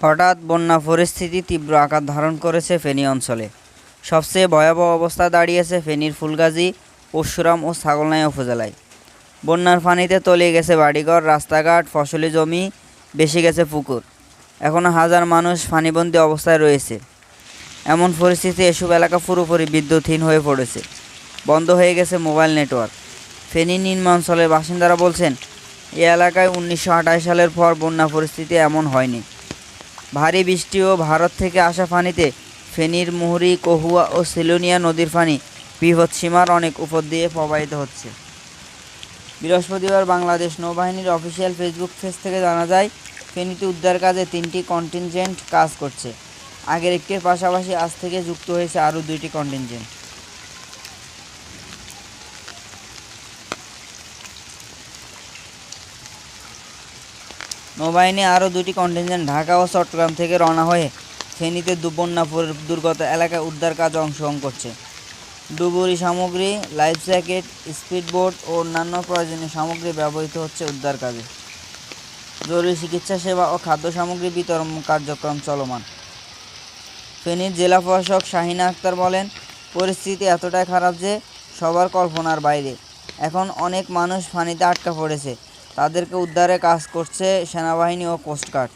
হঠাৎ বন্যা পরিস্থিতি তীব্র আকার ধারণ করেছে ফেনী অঞ্চলে। সবচেয়ে ভয়াবহ অবস্থা দাঁড়িয়েছে ফেনীর ফুলগাজী, পরশুরাম ও ছাগলনাইয়া উপজেলায়। বন্যার পানিতে তলিয়ে গেছে বাড়িঘর, রাস্তাঘাট, ফসলি জমি, বেশি গেছে পুকুর। এখনও হাজার মানুষ পানিবন্দী অবস্থায় রয়েছে। এমন পরিস্থিতি এসব এলাকা পুরোপুরি বিদ্যুৎহীন হয়ে পড়েছে। বন্ধ হয়ে গেছে মোবাইল নেটওয়ার্ক। ফেনী নিম্নাঞ্চলের বাসিন্দারা বলছেন, এ এলাকায় 1928 সালের পর বন্যা পরিস্থিতি এমন হয়নি। ভারী বৃষ্টি ও ভারত থেকে আসা পানিতে ফেনীর মুহুরী, কহুয়া ও সিলোনিয়া নদীর পানি বিপদসীমার অনেক উপর দিয়ে প্রবাহিত হচ্ছে। বৃহস্পতিবার বাংলাদেশ নৌবাহিনীর অফিসিয়াল ফেসবুক পেজ থেকে জানা যায়, ফেনীতে উদ্ধার কাজে 3টি কন্টিনজেন্ট কাজ করছে। আগের একটির পাশাপাশি আজ থেকে যুক্ত হয়েছে আরও 2টি কন্টিনজেন্ট। নৌবাহিনী আরও 2টি কন্টিনজেন্ট ঢাকা ও চট্টগ্রাম থেকে রওনা হয়ে ফেনীতে বন্যা দুর্গত এলাকায় উদ্ধার কাজে অংশগ্রহণ করছে। ডুবুরি সামগ্রী, লাইফ জ্যাকেট, স্পিডবোট ও অন্যান্য প্রয়োজনীয় সামগ্রী ব্যবহৃত হচ্ছে উদ্ধার কাজে। জরুরি চিকিৎসা সেবা ও খাদ্য সামগ্রী বিতরণ কার্যক্রম চলমান। ফেনীর জেলা প্রশাসক শাহিনা আক্তার বলেন, পরিস্থিতি এতটাই খারাপ যে সবার কল্পনার বাইরে। এখন অনেক মানুষ পানিতে আটকা পড়েছে। তাদেরকে উদ্ধারে কাজ করছে সেনাবাহিনী ও কোস্টগার্ড।